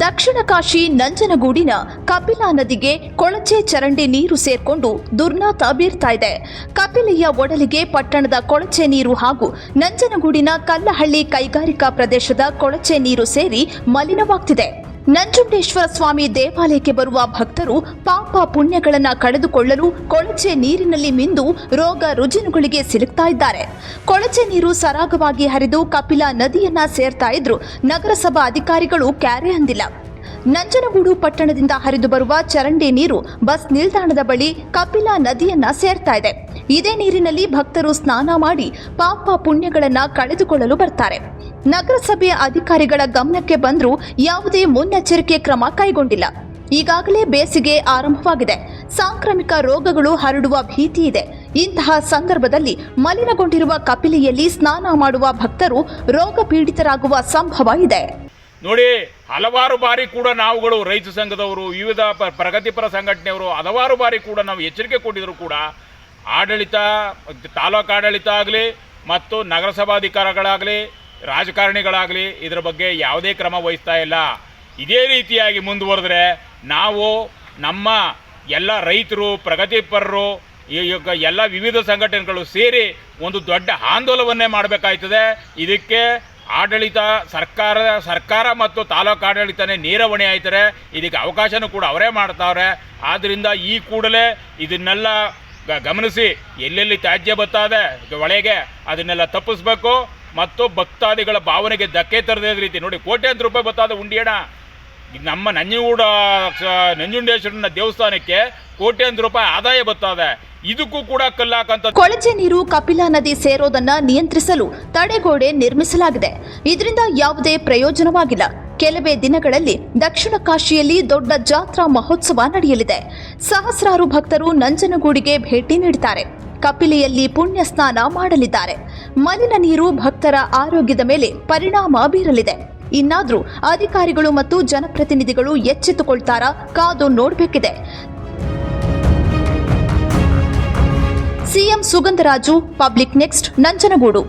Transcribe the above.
ದಕ್ಷಿಣ ಕಾಶಿ ನಂಜನಗೂಡಿನ ಕಪಿಲಾ ನದಿಗೆ ಕೊಳಚೆ ಚರಂಡಿ ನೀರು ಸೇರ್ಕೊಂಡು ದುರ್ನಾತ ಬೀರ್ತಾ ಇದೆ. ಕಪಿಲೆಯ ಒಡಲಿಗೆ ಪಟ್ಟಣದ ಕೊಳಚೆ ನೀರು ಹಾಗೂ ನಂಜನಗೂಡಿನ ಕಲ್ಲಹಳ್ಳಿ ಕೈಗಾರಿಕಾ ಪ್ರದೇಶದ ಕೊಳಚೆ ನೀರು ಸೇರಿ ಮಲಿನವಾಗ್ತಿದೆ. ನಂಜುಂಡೇಶ್ವರ ಸ್ವಾಮಿ ದೇವಾಲಯಕ್ಕೆ ಬರುವ ಭಕ್ತರು ಪಾಪ ಪುಣ್ಯಗಳನ್ನು ಕಳೆದುಕೊಳ್ಳಲು ಕೊಳಚೆ ನೀರಿನಲ್ಲಿ ಮಿಂದು ರೋಗ ರುಜಿನಗಳಿಗೆ ಸಿಲುಕ್ತಾ ಇದ್ದಾರೆ. ಕೊಳಚೆ ನೀರು ಸರಾಗವಾಗಿ ಹರಿದು ಕಪಿಲಾ ನದಿಯನ್ನ ಸೇರ್ತಾ ಇದ್ರು ನಗರಸಭಾ ಅಧಿಕಾರಿಗಳು ಕ್ಯಾರೆ ಅಂದಿಲ್ಲ. ನಂಜನಗೂಡು ಪಟ್ಟಣದಿಂದ ಹರಿದು ಬರುವ ಚರಂಡಿ ನೀರು ಬಸ್ ನಿಲ್ದಾಣದ ಬಳಿ ಕಪಿಲಾ ನದಿಯನ್ನ ಸೇರ್ತಾ ಇದೆ. ಇದೇ ನೀರಿನಲ್ಲಿ ಭಕ್ತರು ಸ್ನಾನ ಮಾಡಿ ಪಾಪ ಪುಣ್ಯಗಳನ್ನ ಕಳೆದುಕೊಳ್ಳಲು ಬರ್ತಾರೆ. ನಗರಸಭೆಯ ಅಧಿಕಾರಿಗಳ ಗಮನಕ್ಕೆ ಬಂದರೂ ಯಾವುದೇ ಮುನ್ನೆಚ್ಚರಿಕೆ ಕ್ರಮ ಕೈಗೊಂಡಿಲ್ಲ. ಈಗಾಗಲೇ ಬೇಸಿಗೆ ಆರಂಭವಾಗಿದೆ. ಸಾಂಕ್ರಾಮಿಕ ರೋಗಗಳು ಹರಡುವ ಭೀತಿ ಇದೆ. ಇಂತಹ ಸಂದರ್ಭದಲ್ಲಿ ಮಲಿನಗೊಂಡಿರುವ ಕಪಿಲೆಯಲ್ಲಿ ಸ್ನಾನ ಮಾಡುವ ಭಕ್ತರು ರೋಗ ಪೀಡಿತರಾಗುವ ಸಂಭವ ಇದೆ. ನೋಡಿ, ಹಲವಾರು ಬಾರಿ ಕೂಡ ನಾವುಗಳು ರೈತ ಸಂಘದವರು, ವಿವಿಧ ಪ್ರಗತಿಪರ ಸಂಘಟನೆಯವರು ಹಲವಾರು ಬಾರಿ ಕೂಡ ನಾವು ಎಚ್ಚರಿಕೆ ಕೊಟ್ಟಿದ್ರು ಕೂಡ ಆಡಳಿತ, ತಾಲೂಕು ಆಡಳಿತ ಆಗಲಿ ಮತ್ತು ನಗರಸಭಾಧಿಕಾರಿಗಳಾಗಲಿ ರಾಜಕಾರಣಿಗಳಾಗಲಿ ಇದರ ಬಗ್ಗೆ ಯಾವುದೇ ಕ್ರಮ ವಹಿಸ್ತಾ ಇಲ್ಲ. ಇದೇ ರೀತಿಯಾಗಿ ಮುಂದುವರೆದ್ರೆ ನಾವು ನಮ್ಮ ಎಲ್ಲ ರೈತರು, ಪ್ರಗತಿಪರರು, ಎಲ್ಲ ವಿವಿಧ ಸಂಘಟನೆಗಳು ಸೇರಿ ಒಂದು ದೊಡ್ಡ ಆಂದೋಲನವನ್ನೇ ಮಾಡಬೇಕಾಯ್ತದೆ. ಇದಕ್ಕೆ ಆಡಳಿತ, ಸರ್ಕಾರ ಮತ್ತು ತಾಲೂಕು ಆಡಳಿತನೇ ನೇರ ಹೊಣೆ ಆಯ್ತಾರೆ. ಇದಕ್ಕೆ ಅವಕಾಶನೂ ಕೂಡ ಅವರೇ ಮಾಡ್ತಾವ್ರೆ. ಆದ್ದರಿಂದ ಈ ಕೂಡಲೇ ಇದನ್ನೆಲ್ಲ ಗಮನಿಸಿ ಎಲ್ಲೆಲ್ಲಿ ತ್ಯಾಜ್ಯ ಬರ್ತದೆ ಒಳಗೆ ಅದನ್ನೆಲ್ಲ ತಪ್ಪಿಸ್ಬೇಕು ಮತ್ತು ಭಕ್ತಾದಿಗಳ ಭಾವನೆಗೆ ಧಕ್ಕೆ ತರದೇ ರೀತಿ. ನೋಡಿ, ಕೋಟ್ಯಾಂತರ ರೂಪಾಯಿ ಬರ್ತದೆ ಉಂಡಿಯಣ. ನಮ್ಮ ನಂಜುಂಡೇಶ್ವರನ ದೇವಸ್ಥಾನಕ್ಕೆ ಕೋಟ್ಯಾಂತರ ರೂಪಾಯಿ ಆದಾಯ ಬರ್ತದೆ. ಇದಕ್ಕೂ ಕೂಡ ಕಲ್ಲಾಕಂತ ಕೊಳಚೆ ನೀರು ಕಪಿಲಾ ನದಿ ಸೇರೋದನ್ನ ನಿಯಂತ್ರಿಸಲು ತಡೆಗೋಡೆ ನಿರ್ಮಿಸಲಾಗಿದೆ. ಇದರಿಂದ ಯಾವುದೇ ಪ್ರಯೋಜನವಾಗಿಲ್ಲ. ಕೆಲವೇ ದಿನಗಳಲ್ಲಿ ದಕ್ಷಿಣ ಕಾಶಿಯಲ್ಲಿ ದೊಡ್ಡ ಜಾತ್ರಾ ಮಹೋತ್ಸವ ನಡೆಯಲಿದೆ. ಸಹಸ್ರಾರು ಭಕ್ತರು ನಂಜನಗೂಡಿಗೆ ಭೇಟಿ ನೀಡುತ್ತಾರೆ. ಕಪಿಲೆಯಲ್ಲಿ ಪುಣ್ಯ ಸ್ನಾನ ಮಾಡಲಿದ್ದಾರೆ. ಮಲಿನ ನೀರು ಭಕ್ತರ ಆರೋಗ್ಯದ ಮೇಲೆ ಪರಿಣಾಮ ಬೀರಲಿದೆ. ಇನ್ನಾದ್ರೂ ಅಧಿಕಾರಿಗಳು ಮತ್ತು ಜನಪ್ರತಿನಿಧಿಗಳು ಎಚ್ಚೆತ್ತುಕೊಳ್ತಾರಾ ಕಾದು ನೋಡಬೇಕಿದೆ. CM Sugandharaju, public next, Nanjangud.